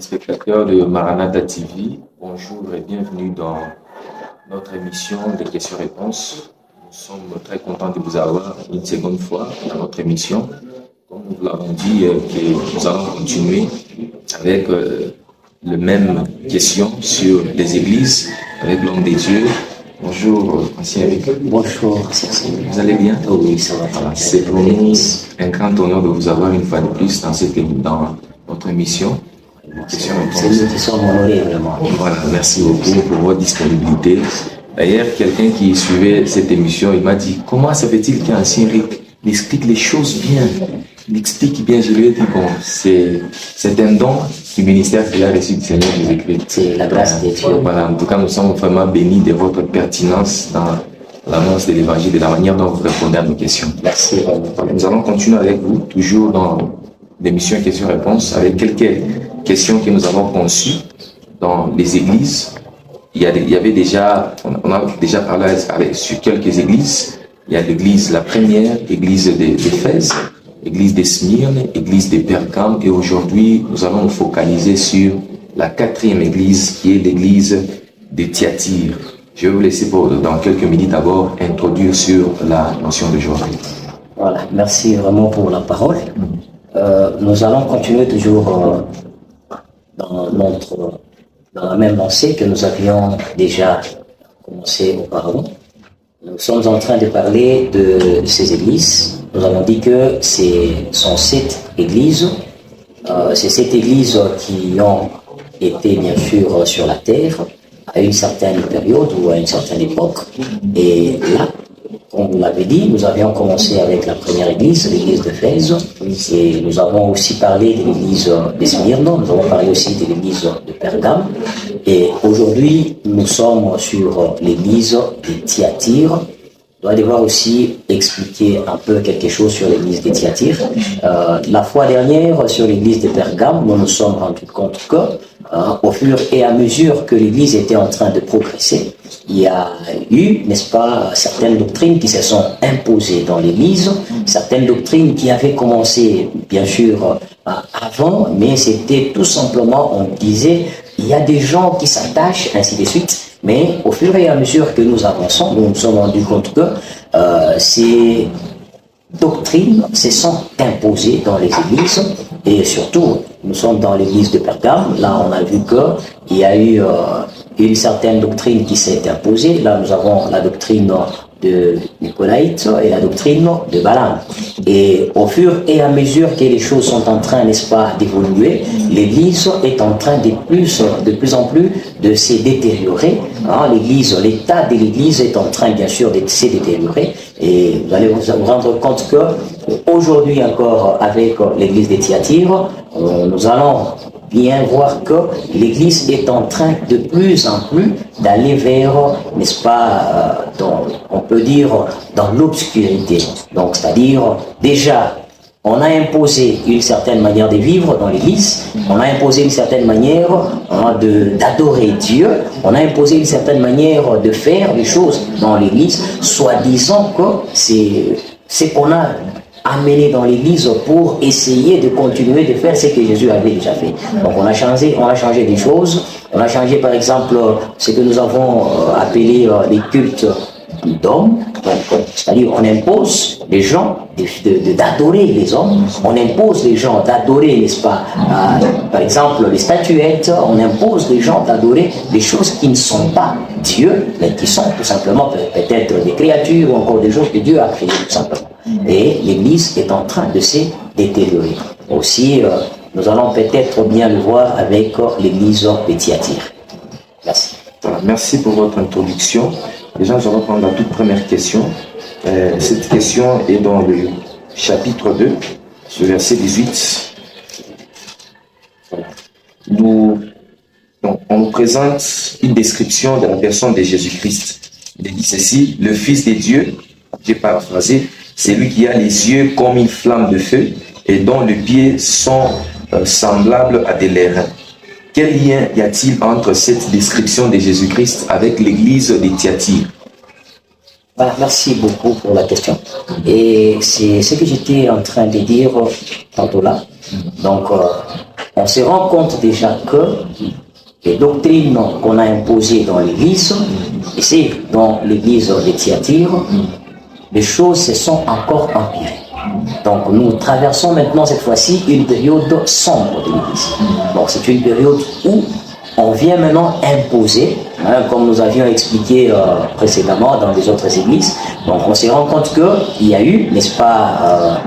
téléspectateurs de Maranatha TV, bonjour et bienvenue dans notre émission de questions-réponses. Nous sommes très contents de vous avoir une seconde fois dans notre émission. Comme nous vous l'avons dit, que nous allons continuer avec les mêmes questions sur les églises avec l'homme des dieux. Bonjour, ancien Eric. Bonjour, vous allez bien? Oui, ça va. C'est pour nous un grand honneur de vous avoir une fois de plus dans notre émission. C'est nous qui sommes honorés, vraiment. Voilà, merci beaucoup pour votre disponibilité. D'ailleurs, quelqu'un qui suivait cette émission, il m'a dit, comment se fait-il qu'Ancien Eric explique les choses bien? Il explique bien, je lui ai dit, bon, c'est un don du ministère qu'il a reçu du Seigneur Jésus-Christ. C'est la grâce de Dieu. Voilà, en tout cas, nous sommes vraiment bénis de votre pertinence dans l'annonce de l'évangile, de la manière dont vous répondez à nos questions. Merci. Nous allons continuer avec vous, toujours dans l'émission questions-réponses, avec quelques questions que nous avons conçues dans les églises. On a déjà parlé sur quelques églises. Il y a l'église, la première église d'Éphèse, l'église de Smyrne, l'église de Pergame, et aujourd'hui, nous allons nous focaliser sur la quatrième église, qui est l'église de Thyatire. Je vais vous laisser dans quelques minutes d'abord introduire sur la notion d'aujourd'hui. Voilà, merci vraiment pour la parole. Nous allons continuer toujours dans la même lancée que nous avions déjà commencé auparavant. Nous sommes en train de parler de ces églises. Nous avons dit que ce sont 7 églises. C'est 7 églises qui ont été bien sûr sur la terre à une certaine période ou à une certaine époque. Et là, comme vous l'avez dit, nous avions commencé avec la première église, l'église d'Éphèse, et nous avons aussi parlé de l'église de Smyrne, nous avons parlé aussi de l'église de Pergame, et aujourd'hui, nous sommes sur l'église de Thyatire. Je dois devoir aussi expliquer un peu quelque chose sur l'église de Thyatire. La fois dernière, sur l'église de Pergame, nous nous sommes rendus compte que, au fur et à mesure que l'église était en train de progresser, il y a eu, n'est-ce pas, certaines doctrines qui se sont imposées dans l'église, certaines doctrines qui avaient commencé, bien sûr, avant, mais c'était tout simplement, on disait, il y a des gens qui s'attachent, ainsi de suite. Mais au fur et à mesure que nous avançons, nous nous sommes rendus compte que ces doctrines se sont imposées dans les églises, et surtout, nous sommes dans l'église de Pergame. Là, on a vu qu'il y a eu une certaine doctrine qui s'est imposée. Là, nous avons la doctrine de Nicolaïte et la doctrine de Balaam. Et au fur et à mesure que les choses sont en train, n'est-ce pas, d'évoluer, l'Église est en train de plus en plus de se détériorer. L'Église, l'état de l'Église est en train, bien sûr, de se détériorer. Et vous allez vous rendre compte que aujourd'hui encore, avec l'Église de Thyatire, nous allons bien voir que l'Église est en train de plus en plus d'aller vers, n'est-ce pas, on peut dire, dans l'obscurité. Donc, c'est-à-dire, déjà, on a imposé une certaine manière de vivre dans l'Église, on a imposé une certaine manière d'adorer Dieu, on a imposé une certaine manière de faire les choses dans l'Église, soi-disant que c'est ce qu'on a amené dans l'église pour essayer de continuer de faire ce que Jésus avait déjà fait. Donc on a changé des choses. On a changé par exemple ce que nous avons appelé les cultes d'hommes. C'est-à-dire on impose les gens d'adorer les hommes. On impose les gens d'adorer, n'est-ce pas, par exemple les statuettes. On impose les gens d'adorer des choses qui ne sont pas Dieu, mais qui sont tout simplement peut-être des créatures ou encore des choses que Dieu a créées tout simplement. Et l'Église est en train de se détériorer. Aussi, nous allons peut-être bien le voir avec l'Église de Thyatire. Merci. Merci pour votre introduction. Déjà, nous allons prendre la toute première question. Cette question est dans le chapitre 2, sur verset 18. On nous présente une description de la personne de Jésus-Christ. Il dit ceci: le Fils de Dieu, j'ai paraphrasé, c'est lui qui a les yeux comme une flamme de feu et dont les pieds sont semblables à des lérins. Quel lien y a-t-il entre cette description de Jésus-Christ avec l'église de Thyatire? Voilà, merci beaucoup pour la question. Et c'est ce que j'étais en train de dire tantôt là. Donc, on se rend compte déjà que les doctrines qu'on a imposées dans l'Église, ici dans l'Église de Thyatire, les choses se sont encore empirées. Donc nous traversons maintenant cette fois-ci une période sombre de l'Église. Donc c'est une période où on vient maintenant imposer, comme nous avions expliqué précédemment dans les autres églises. Donc on se rend compte qu'il y a eu, n'est-ce pas,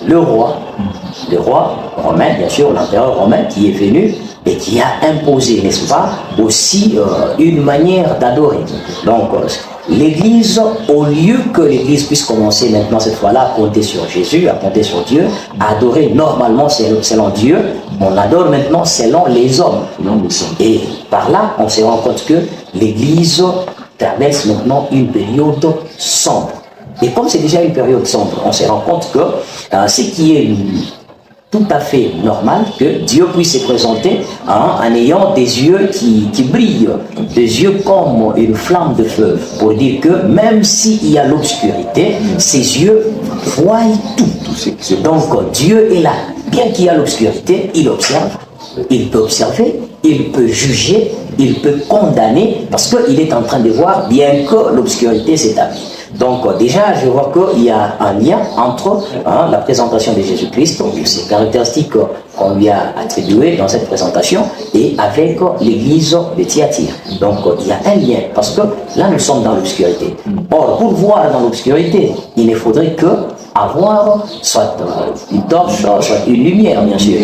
le roi romain, bien sûr, l'empereur romain qui est venu et qui a imposé, n'est-ce pas, aussi une manière d'adorer. Donc l'Église, au lieu que l'Église puisse commencer maintenant cette fois-là à compter sur Jésus, à compter sur Dieu, à adorer normalement selon Dieu, on adore maintenant selon les hommes. Et par là, on se rend compte que l'Église traverse maintenant une période sombre. Et comme c'est déjà une période sombre, on se rend compte que ce qui est tout à fait normal, que Dieu puisse se présenter en ayant des yeux qui brillent, des yeux comme une flamme de feu, pour dire que même s'il y a l'obscurité, ses yeux voient tout. Donc Dieu est là. Bien qu'il y a l'obscurité, il observe, il peut observer, il peut juger, il peut condamner, parce qu'il est en train de voir bien que l'obscurité s'établit. Donc déjà, je vois qu'il y a un lien entre la présentation de Jésus-Christ, ces caractéristiques qu'on lui a attribuées dans cette présentation, et avec l'Église de Thyatire. Donc il y a un lien, parce que là nous sommes dans l'obscurité. Or, pour voir dans l'obscurité, il ne faudrait que avoir soit une torche, soit une lumière, bien sûr.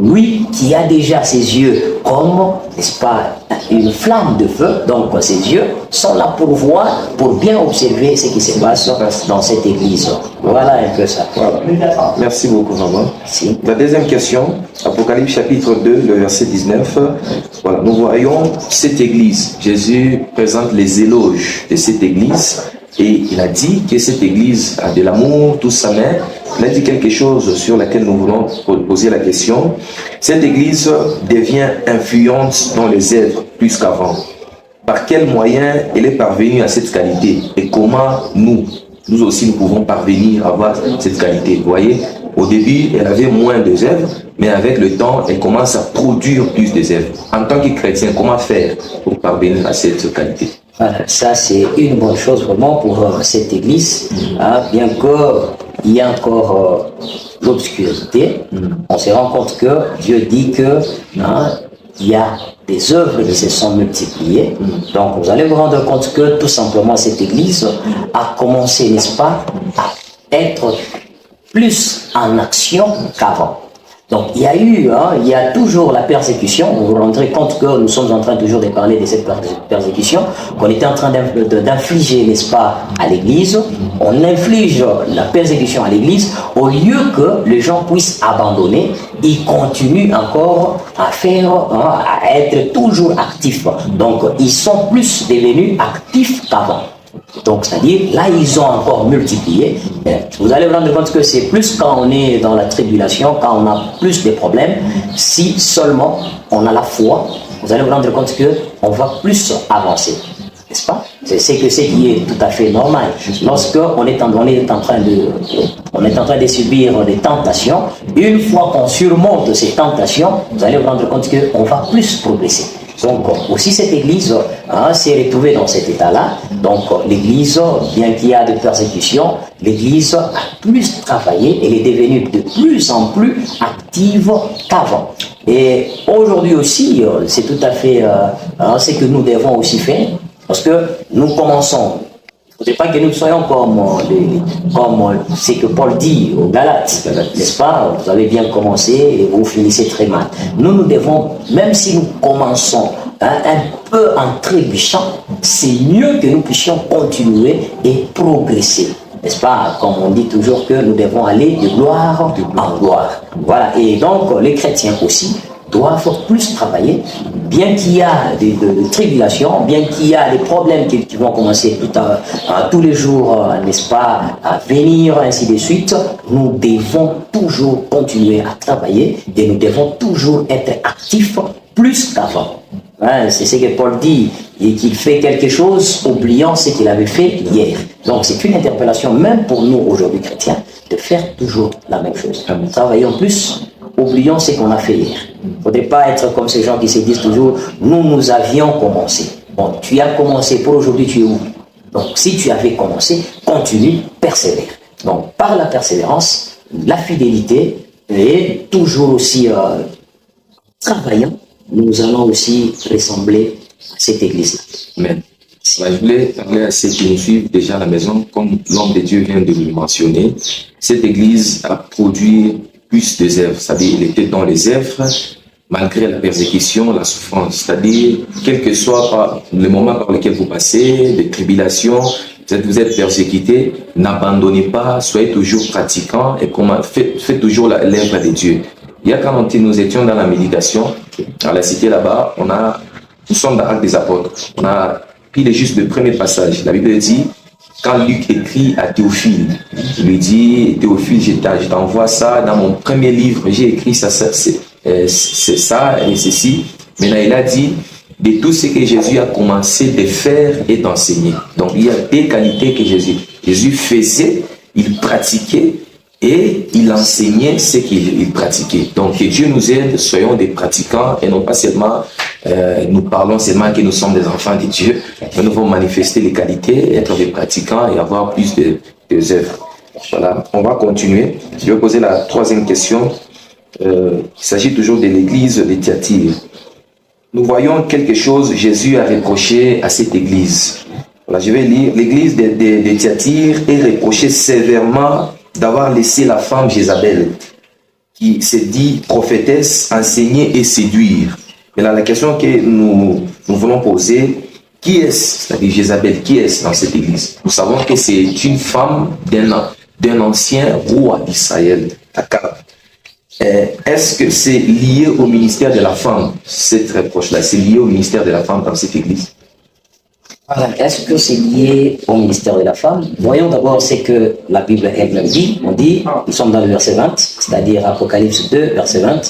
Lui qui a déjà ses yeux comme, n'est-ce pas, une flamme de feu, donc ses yeux sont là pour voir, pour bien observer ce qui se passe dans cette église. Voilà un peu ça. Voilà. Merci beaucoup, maman. Si. La deuxième question, Apocalypse chapitre 2, le verset 19. Voilà, nous voyons cette église. Jésus présente les éloges de cette église. Et il a dit que cette église a de l'amour, tout sa main. Il a dit quelque chose sur laquelle nous voulons poser la question. Cette église devient influente dans les œuvres plus qu'avant. Par quels moyens elle est parvenue à cette qualité? Et comment nous aussi, nous pouvons parvenir à avoir cette qualité? Vous voyez, au début, elle avait moins d'œuvres, mais avec le temps, elle commence à produire plus d'œuvres. En tant que chrétien, comment faire pour parvenir à cette qualité? Voilà, ça c'est une bonne chose vraiment pour cette église, bien qu'il y ait encore l'obscurité, on se rend compte que Dieu dit que il y a des œuvres qui se sont multipliées. Donc vous allez vous rendre compte que tout simplement cette église a commencé, n'est-ce pas, à être plus en action qu'avant. Donc il y a toujours la persécution. Vous vous rendrez compte que nous sommes en train toujours de parler de cette persécution qu'on était en train d'infliger, n'est-ce pas, à l'église. On inflige la persécution à l'église au lieu que les gens puissent abandonner. Ils continuent encore à faire, à être toujours actifs. Donc ils sont plus devenus actifs qu'avant. Donc, c'est-à-dire, là, ils ont encore multiplié. Vous allez vous rendre compte que c'est plus quand on est dans la tribulation, quand on a plus de problèmes. Si seulement on a la foi, vous allez vous rendre compte qu'on va plus avancer. N'est-ce pas? C'est ce qui est tout à fait normal. Lorsque on est en train de subir des tentations, une fois qu'on surmonte ces tentations, vous allez vous rendre compte qu'on va plus progresser. Donc aussi cette église s'est retrouvée dans cet état-là. Donc l'église, bien qu'il y a des persécutions, l'église a plus travaillé, elle est devenue de plus en plus active qu'avant. Et aujourd'hui aussi, c'est tout à fait ce que nous devons aussi faire, parce que nous commençons. Il ne faut pas que nous soyons comme ce que Paul dit aux Galates, n'est-ce pas? Vous avez bien commencé et vous finissez très mal. Nous devons, même si nous commençons un peu en trébuchant, c'est mieux que nous puissions continuer et progresser. N'est-ce pas? Comme on dit toujours que nous devons aller de gloire en gloire. Voilà. Et donc, les chrétiens aussi doivent plus travailler, bien qu'il y a des tribulations, bien qu'il y a des problèmes qui vont commencer tous les jours, n'est-ce pas, à venir, ainsi de suite, nous devons toujours continuer à travailler et nous devons toujours être actifs plus qu'avant. C'est ce que Paul dit, et qu'il fait quelque chose oubliant ce qu'il avait fait hier. Donc c'est une interpellation même pour nous aujourd'hui chrétiens de faire toujours la même chose. Travaillons plus oublions ce qu'on a fait hier. Il ne faudrait pas être comme ces gens qui se disent toujours, nous avions commencé. Bon, tu as commencé, pour aujourd'hui tu es où? Donc si tu avais commencé, continue, persévère. Donc par la persévérance, la fidélité, et toujours aussi travaillant, nous allons aussi ressembler à cette église-là. Amen. Je voulais parler à ceux qui nous suivent déjà à la maison, comme l'homme de Dieu vient de le mentionner. Cette église a produit plus de œuvres, c'est-à-dire il était dans les œuvres malgré la persécution, la souffrance, c'est-à-dire quel que soit le moment par lequel vous passez, les tribulations, vous êtes persécuté, n'abandonnez pas, soyez toujours pratiquants et faites toujours l'œuvre de Dieu. Il y a quand nous étions dans la méditation, à la cité là-bas, nous sommes dans l'Acte des Apôtres, on a pris juste le premier passage. La Bible dit, quand Luc écrit à Théophile, il lui dit, Théophile, je t'envoie ça dans mon premier livre, j'ai écrit ça, c'est ça et ceci. Maintenant, il a dit, de tout ce que Jésus a commencé de faire et d'enseigner. Donc, il y a des qualités que Jésus faisait, il pratiquait, et il enseignait ce qu'il pratiquait. Donc que Dieu nous aide, soyons des pratiquants et non pas seulement, nous parlons seulement que nous sommes des enfants de Dieu, mais nous devons manifester les qualités, être des pratiquants et avoir plus de œuvres. Voilà, on va continuer. Je vais poser la troisième question. Il s'agit toujours de l'église de Thyatire. Nous voyons quelque chose, Jésus a reproché à cette église. Voilà, je vais lire. L'église de Thyatire est reprochée sévèrement d'avoir laissé la femme Jézabel, qui se dit prophétesse, enseigner et séduire. Mais là, la question que nous voulons poser, qui est-ce, c'est-à-dire Jézabel, qui est-ce dans cette église? Nous savons que c'est une femme d'un ancien roi d'Israël, Akab. Est-ce que c'est lié au ministère de la femme, cette reproche-là? C'est lié au ministère de la femme dans cette église? Voilà. Est-ce que c'est lié au ministère de la femme? Voyons d'abord ce que la Bible elle-même dit. On dit, nous sommes dans le verset 20, c'est-à-dire Apocalypse 2, verset 20.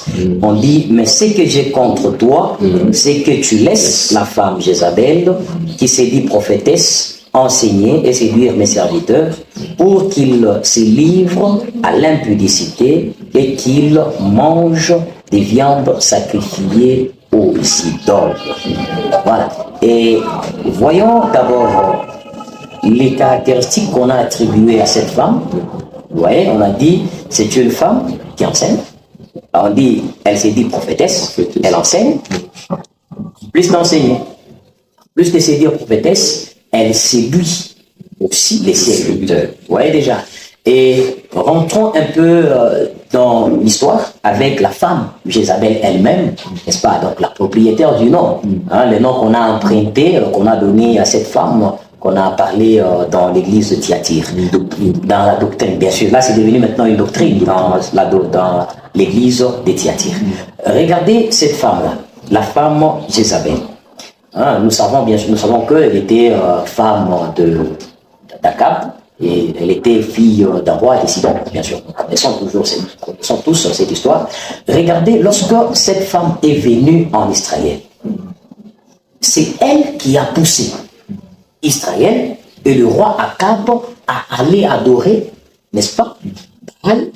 On dit, mais ce que j'ai contre toi, c'est que tu laisses la femme Jézabel, qui s'est dit prophétesse, enseigner et séduire mes serviteurs, pour qu'ils se livrent à l'impudicité et qu'ils mangent des viandes sacrifiées aux idoles. Voilà. Et voyons d'abord les caractéristiques qu'on a attribuées à cette femme. Vous voyez, on a dit, c'est une femme qui enseigne. On dit, elle s'est dit prophétesse, elle enseigne. Plus d'enseigner, plus de se dire prophétesse, elle séduit aussi les serviteurs. Vous voyez déjà. Et rentrons un peu dans l'histoire avec la femme Jézabel elle-même, n'est-ce pas? Donc la propriétaire du nom, le nom qu'on a emprunté, qu'on a donné à cette femme, qu'on a parlé dans l'église de Thyatire, dans la doctrine. Bien sûr, là c'est devenu maintenant une doctrine dans l'église de Thyatire. Regardez cette femme-là, la femme Jézabel. Nous savons bien sûr, nous savons qu'elle était femme d'Akab. Et elle était fille d'un roi et Sidon, bien sûr. Nous connaissons tous cette histoire. Regardez, lorsque cette femme est venue en Israël, c'est elle qui a poussé Israël et le roi Akab à aller adorer, n'est-ce pas, Baal,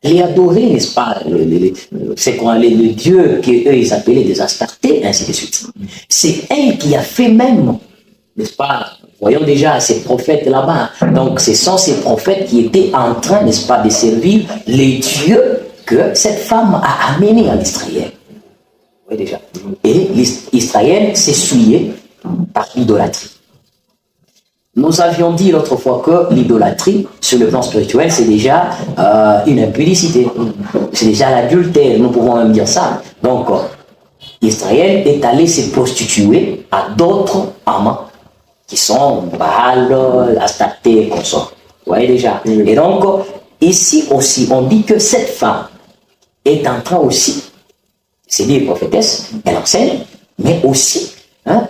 aller adorer, n'est-ce pas, c'est quoi, le dieu qu'eux ils appelaient des Astartés, ainsi de suite. C'est elle qui a fait même, n'est-ce pas, voyons déjà ces prophètes là-bas. Donc, ce sont ces prophètes qui étaient en train, n'est-ce pas, de servir les dieux que cette femme a amenés en Israël. Oui, déjà. Et Israël s'est souillé par l'idolâtrie. Nous avions dit l'autre fois que l'idolâtrie, sur le plan spirituel, c'est déjà une impudicité. C'est déjà l'adultère, nous pouvons même dire ça. Donc, Israël est allé se prostituer à d'autres amants, qui sont Baal, Astarté, consorts. Vous voyez déjà. Et donc, ici aussi, on dit que cette femme est en train aussi, c'est dit prophétesse, elle enseigne, mais aussi,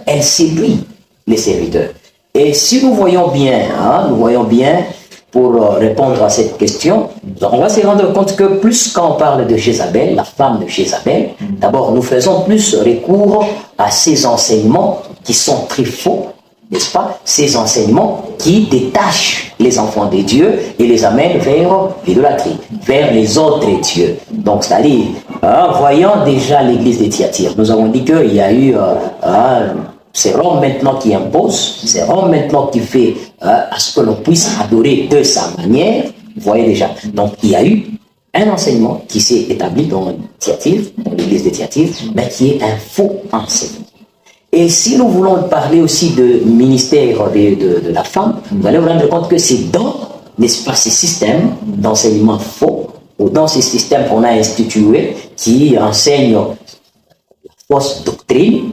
elle séduit les serviteurs. Et si nous voyons bien, pour répondre à cette question, on va se rendre compte que plus quand on parle de Jézabel, la femme de Jézabel, d'abord nous faisons plus recours à ces enseignements qui sont très faux, n'est-ce pas, ces enseignements qui détachent les enfants de Dieu et les amènent vers l'idolâtrie, vers les autres dieux. Donc, c'est-à-dire, voyant déjà l'église de Thyatire, nous avons dit qu'il y a eu, c'est Rome maintenant qui impose, c'est Rome maintenant qui fait à ce que l'on puisse adorer de sa manière, vous voyez déjà. Donc, il y a eu un enseignement qui s'est établi dans Thyatire, dans l'église de Thyatire, mais qui est un faux enseignement. Et si nous voulons parler aussi de ministère de la femme, vous allez vous rendre compte que c'est dans, n'est-ce pas, ces systèmes d'enseignement faux, ou dans ces systèmes qu'on a institués, qui enseignent la fausse doctrine,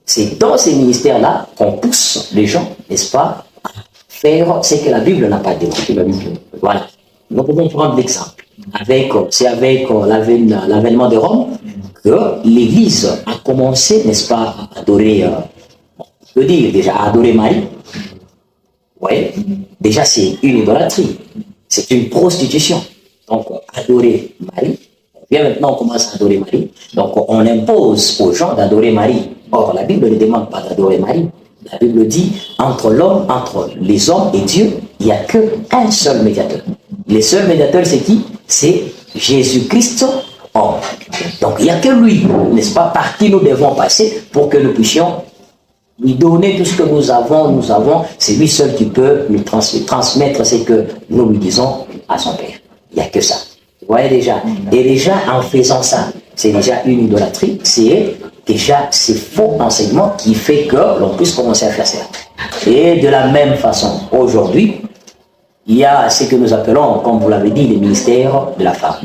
c'est dans ces ministères-là qu'on pousse les gens, n'est-ce pas, à faire ce que la Bible n'a pas dit. Voilà. Nous pouvons prendre l'exemple. C'est avec l'avènement de Rome que l'Église a commencé, n'est-ce pas, à adorer, je veux dire déjà, à adorer Marie. Oui, déjà c'est une idolâtrie, c'est une prostitution. Donc, adorer Marie, bien maintenant on commence à adorer Marie, donc on impose aux gens d'adorer Marie. Or, la Bible ne demande pas d'adorer Marie. La Bible dit, entre l'homme, entre les hommes et Dieu, il n'y a qu'un seul médiateur. Le seul médiateur, c'est qui? C'est Jésus-Christ, homme. Donc, il n'y a que lui, n'est-ce pas, par qui nous devons passer pour que nous puissions lui donner tout ce que nous avons, c'est lui seul qui peut nous transmettre ce que nous lui disons à son Père. Il n'y a que ça. Vous voyez déjà. Et déjà, en faisant ça, c'est déjà une idolâtrie, c'est déjà ces faux enseignements qui fait que l'on puisse commencer à faire ça. Et de la même façon, aujourd'hui, il y a ce que nous appelons, comme vous l'avez dit, les ministères de la femme.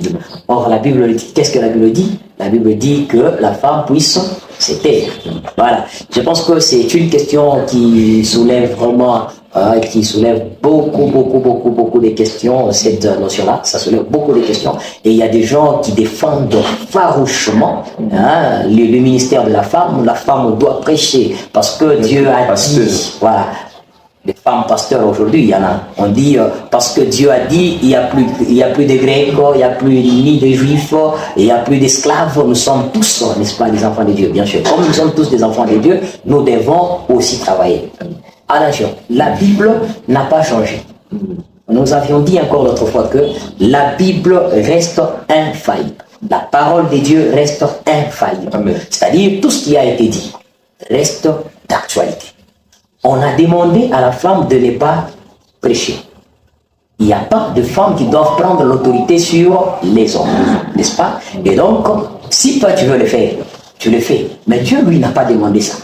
Or, la Bible dit, qu'est-ce que la Bible dit? La Bible dit que la femme puisse se taire. Voilà. Je pense que c'est une question qui soulève vraiment, qui soulève beaucoup de questions, cette notion-là. Ça soulève beaucoup de questions. Et il y a des gens qui défendent farouchement le ministère de la femme. La femme doit prêcher parce que Dieu a dit. Voilà. Les femmes pasteurs aujourd'hui, il y en a. On dit parce que Dieu a dit, il y a plus de Grecs, il n'y a plus ni de Juifs, il n'y a plus d'esclaves. Nous sommes tous, n'est-ce pas, des enfants de Dieu, bien sûr. Comme nous sommes tous des enfants de Dieu, nous devons aussi travailler. Attention, la Bible n'a pas changé. Nous avions dit encore l'autre fois que la Bible reste infaillible. La parole de Dieu reste infaillible. C'est-à-dire tout ce qui a été dit reste d'actualité. On a demandé à la femme de ne pas prêcher. Il n'y a pas de femmes qui doivent prendre l'autorité sur les hommes, n'est-ce pas? Et donc, si toi tu veux le faire, tu le fais. Mais Dieu, lui, n'a pas demandé ça.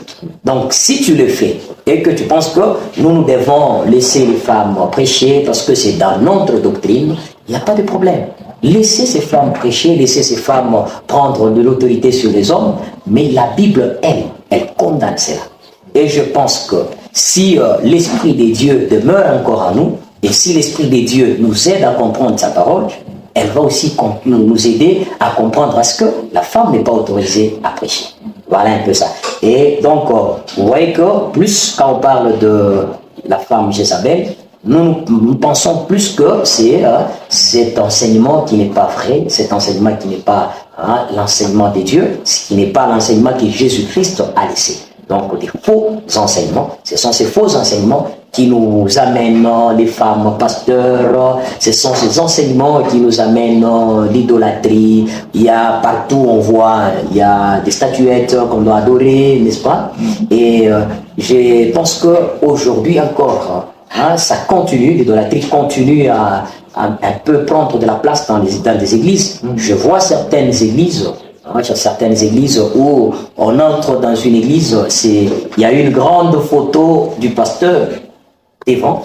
Donc, si tu le fais et que tu penses que nous devons laisser les femmes prêcher parce que c'est dans notre doctrine, il n'y a pas de problème. Laissez ces femmes prêcher, laissez ces femmes prendre de l'autorité sur les hommes, mais la Bible, elle condamne cela. Et je pense que si l'Esprit de Dieu demeure encore en nous, et si l'Esprit de Dieu nous aide à comprendre sa parole, elle va aussi nous aider à comprendre à ce que la femme n'est pas autorisée à prêcher. Voilà un peu ça. Et donc, vous voyez que plus quand on parle de la femme Jézabel, nous pensons plus que c'est cet enseignement qui n'est pas vrai, cet enseignement qui n'est pas l'enseignement de Dieu, qui n'est pas l'enseignement que Jésus-Christ a laissé. Donc, des faux enseignements, ce sont ces faux enseignements qui nous amènent les femmes pasteurs, ce sont ces enseignements qui nous amènent l'idolâtrie. Il y a partout, on voit, il y a des statuettes qu'on doit adorer, n'est-ce pas? Et je pense qu'aujourd'hui encore, ça continue, l'idolâtrie continue à un peu prendre de la place dans des églises. Je vois certaines églises où on entre dans une église, il y a une grande photo du pasteur devant.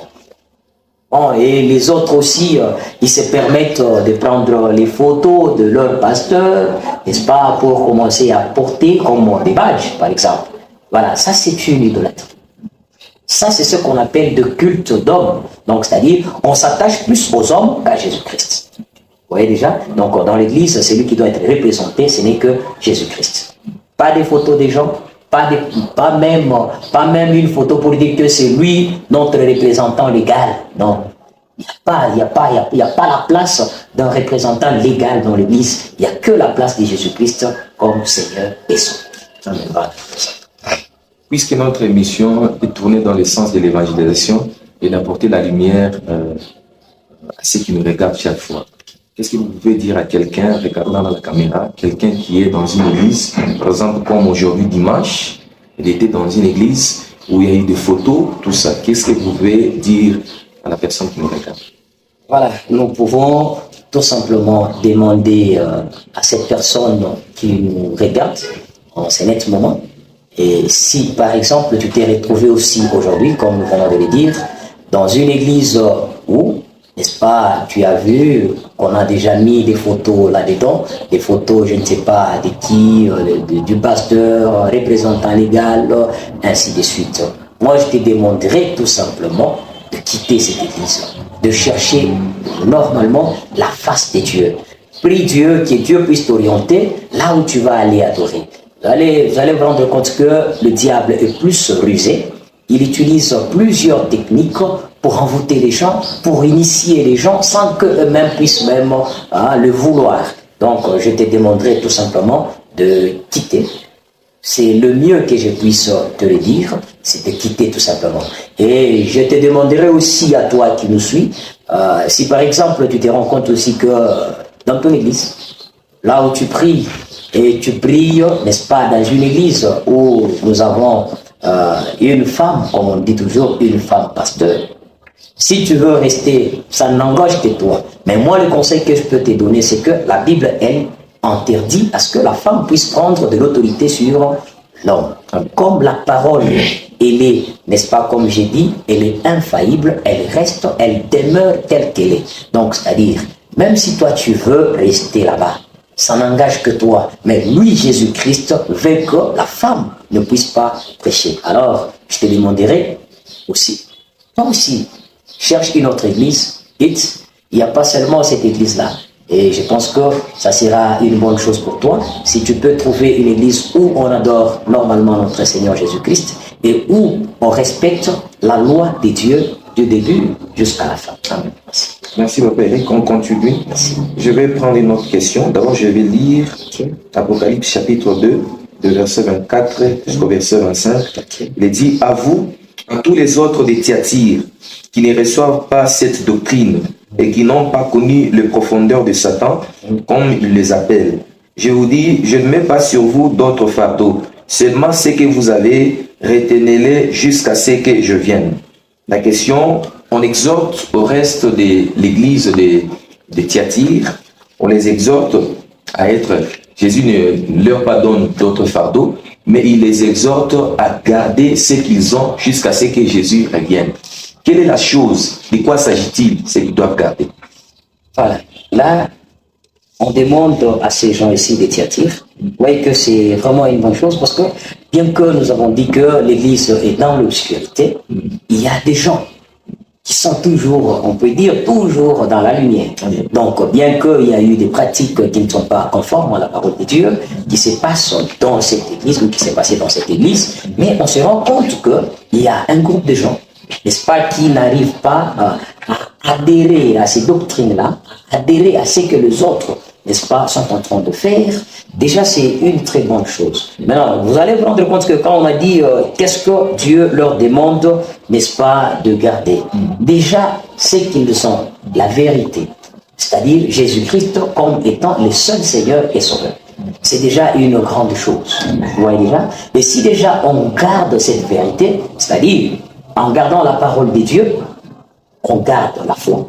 Bon, et les autres aussi, ils se permettent de prendre les photos de leur pasteur, n'est-ce pas, pour commencer à porter comme des badges, par exemple. Voilà, ça c'est une idolâtrie. Ça c'est ce qu'on appelle de culte d'homme. Donc c'est-à-dire, on s'attache plus aux hommes qu'à Jésus-Christ. Vous voyez déjà? Donc dans l'église, celui qui doit être représenté, ce n'est que Jésus-Christ. Pas des photos des gens, pas même une photo pour dire que c'est lui notre représentant légal. Non. Il n'y a pas la place d'un représentant légal dans l'église. Il n'y a que la place de Jésus-Christ comme Seigneur et Sauveur. puisque notre émission est tournée dans le sens de l'évangélisation et d'apporter la lumière à ceux qui nous regardent chaque fois, qu'est-ce que vous pouvez dire à quelqu'un, regardant dans la caméra, quelqu'un qui est dans une église, par exemple comme aujourd'hui dimanche, il était dans une église où il y a eu des photos, tout ça. Qu'est-ce que vous pouvez dire à la personne qui nous regarde? Voilà, nous pouvons tout simplement demander à cette personne qui nous regarde en ce net moment, et si par exemple tu t'es retrouvé aussi aujourd'hui, comme nous venons de le dire, dans une église où, n'est-ce pas, tu as vu qu'on a déjà mis des photos là-dedans, des photos, je ne sais pas, de qui, du pasteur, représentant légal, ainsi de suite. Moi, je te demanderai tout simplement de quitter cette église, de chercher normalement la face de Dieu. Prie Dieu, que Dieu puisse t'orienter là où tu vas aller adorer. Vous allez vous rendre compte que le diable est plus rusé. Il utilise plusieurs techniques pour envoûter les gens, pour initier les gens sans qu'eux-mêmes puissent même le vouloir. Donc, je te demanderai tout simplement de quitter. C'est le mieux que je puisse te le dire, c'est de quitter tout simplement. Et je te demanderai aussi à toi qui nous suis, si par exemple tu te rends compte aussi que dans ton église, là où tu pries, et tu pries, n'est-ce pas, dans une église où nous avons une femme, comme on dit toujours, une femme pasteur. Si tu veux rester, ça n'engage que toi. Mais moi, le conseil que je peux te donner, c'est que la Bible, elle, interdit à ce que la femme puisse prendre de l'autorité sur l'homme. Comme la parole, elle est, n'est-ce pas, comme j'ai dit, elle est infaillible, elle reste, elle demeure telle qu'elle est. Donc, c'est-à-dire, même si toi tu veux rester là-bas, ça n'engage que toi. Mais lui, Jésus-Christ, veut que la femme ne puisse pas prêcher. Alors, je te demanderai aussi, toi aussi, cherche une autre église, il n'y a pas seulement cette église-là. Et je pense que ça sera une bonne chose pour toi si tu peux trouver une église où on adore normalement notre Seigneur Jésus-Christ et où on respecte la loi de Dieu du début jusqu'à la fin. Amen. Merci. Merci, Papa Eric. On continue. Merci. Je vais prendre une autre question. D'abord, je vais lire Apocalypse chapitre 2, de verset 24 jusqu'au verset 25. Il est dit: à vous, à tous les autres des Thyatire, qui ne reçoivent pas cette doctrine et qui n'ont pas connu les profondeurs de Satan, comme il les appelle, je vous dis, je ne mets pas sur vous d'autres fardeaux, seulement ce que vous avez, retenez-les jusqu'à ce que je vienne. La question, on exhorte au reste de l'église de Thyatire, on les exhorte à être, Jésus ne leur pas donne d'autres fardeaux, mais il les exhorte à garder ce qu'ils ont jusqu'à ce que Jésus revienne. Quelle est la chose? De quoi s'agit-il, ce qu'ils doivent garder? Voilà. Là, on demande à ces gens ici de Thyatire, vous voyez que c'est vraiment une bonne chose parce que bien que nous avons dit que l'église est dans l'obscurité, il y a des gens qui sont toujours, on peut dire, toujours dans la lumière. Donc, bien qu'il y a eu des pratiques qui ne sont pas conformes à la parole de Dieu, qui se passent dans cette église ou qui s'est passé dans cette église, mais on se rend compte qu'il y a un groupe de gens, n'est-ce pas, qui n'arrivent pas à adhérer à ces doctrines-là, adhérer à ce que les autres, n'est-ce pas, sont en train de faire. Déjà, c'est une très bonne chose. Maintenant, vous allez vous rendre compte que quand on a dit qu'est-ce que Dieu leur demande, n'est-ce pas, de garder. Déjà, c'est qu'ils sont la vérité, c'est-à-dire Jésus-Christ comme étant le seul Seigneur et Sauveur. C'est déjà une grande chose. Vous voyez déjà? Et si déjà on garde cette vérité, c'est-à-dire en gardant la parole de Dieu, on garde la foi.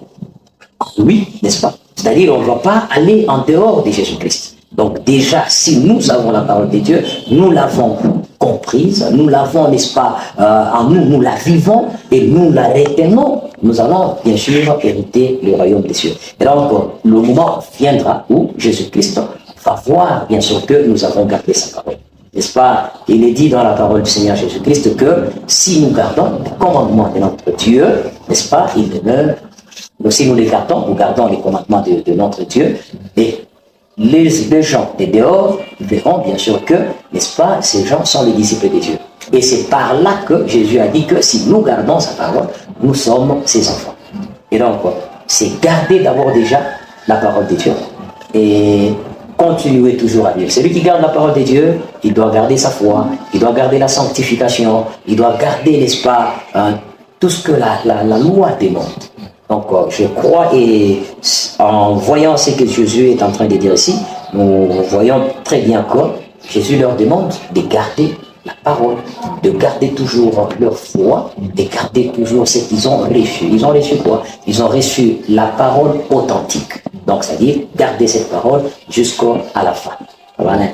Oui, n'est-ce pas? C'est-à-dire on ne va pas aller en dehors de Jésus-Christ. Donc déjà, si nous avons la parole de Dieu, nous l'avons comprise, nous l'avons, n'est-ce pas, en nous, nous la vivons et nous la retenons, nous allons bien sûr hériter le royaume des cieux. Et donc, le moment viendra où Jésus-Christ va voir, bien sûr, que nous avons gardé sa parole. N'est-ce pas? Il est dit dans la parole du Seigneur Jésus-Christ que si nous gardons les commandements de notre Dieu, n'est-ce pas, il demeure. Donc, si nous les gardons, nous gardons les commandements de notre Dieu, et les gens de dehors verront bien sûr que, n'est-ce pas, ces gens sont les disciples de Dieu. Et c'est par là que Jésus a dit que si nous gardons sa parole, nous sommes ses enfants. Et donc, c'est garder d'abord déjà la parole de Dieu. Et continuer toujours à vivre. Celui qui garde la parole de Dieu, il doit garder sa foi, il doit garder la sanctification, il doit garder, n'est-ce pas, tout ce que la loi demande. Donc, je crois, et en voyant ce que Jésus est en train de dire ici, nous voyons très bien que Jésus leur demande de garder la parole, de garder toujours leur foi, de garder toujours ce qu'ils ont reçu. Ils ont reçu quoi? Ils ont reçu la parole authentique. Donc, c'est-à-dire garder cette parole jusqu'à la fin. Voilà.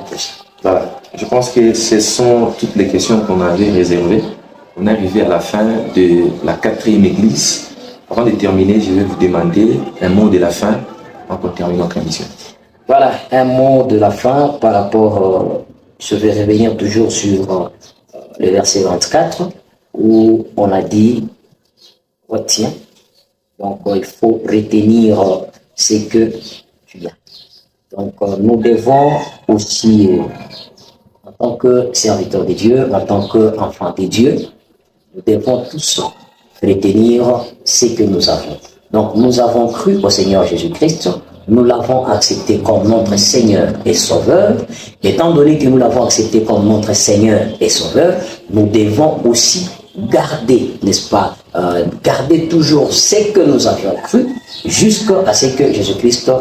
Je pense que ce sont toutes les questions qu'on avait réservées. On est arrivé à la fin de la 4e église. Avant de terminer, je vais vous demander un mot de la fin avant qu'on termine notre émission. Voilà, un mot de la fin par rapport, je vais revenir toujours sur le verset 24, où on a dit, retiens. Donc, il faut retenir ce que tu as. Donc, nous devons aussi, en tant que serviteurs de Dieu, en tant qu'enfants de Dieu, nous devons tous retenir ce que nous avons. Donc, nous avons cru au Seigneur Jésus-Christ, nous l'avons accepté comme notre Seigneur et Sauveur. Étant donné que nous l'avons accepté comme notre Seigneur et Sauveur, nous devons aussi garder, n'est-ce pas, garder toujours ce que nous avions cru, jusqu'à ce que Jésus-Christ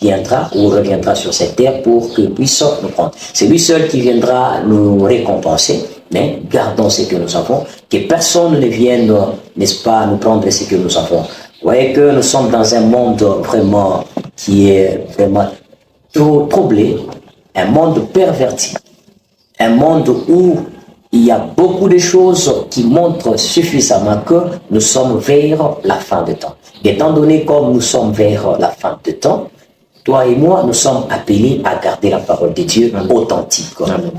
viendra ou reviendra sur cette terre pour qu'il puisse nous prendre. C'est lui seul qui viendra nous récompenser, mais gardons ce que nous avons, que personne ne vienne, n'est-ce pas, nous prendre ce que nous avons. Vous voyez que nous sommes dans un monde vraiment qui est vraiment trop troublé, un monde perverti, un monde où il y a beaucoup de choses qui montrent suffisamment que nous sommes vers la fin du temps. Étant donné comme nous sommes vers la fin du temps, toi et moi, nous sommes appelés à garder la parole de Dieu authentique.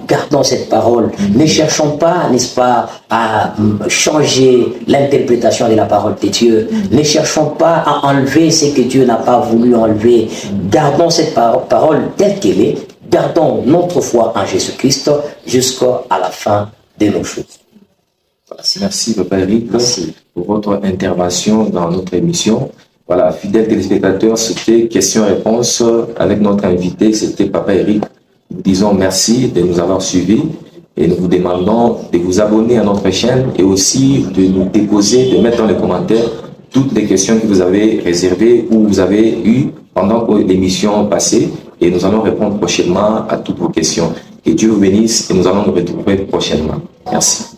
Gardons cette parole. Ne cherchons pas, n'est-ce pas, à changer l'interprétation de la parole de Dieu. Ne cherchons pas à enlever ce que Dieu n'a pas voulu enlever. Gardons cette parole telle qu'elle est. Gardons notre foi en Jésus-Christ jusqu'à la fin de nos jours. Merci, Papa Eric, pour votre intervention dans notre émission. Voilà, fidèles téléspectateurs, c'était question-réponse avec notre invité, c'était Papa Eric. Nous disons merci de nous avoir suivis et nous vous demandons de vous abonner à notre chaîne et aussi de nous déposer, de mettre dans les commentaires toutes les questions que vous avez réservées ou vous avez eues pendant l'émission passée et nous allons répondre prochainement à toutes vos questions. Que Dieu vous bénisse et nous allons nous retrouver prochainement. Merci.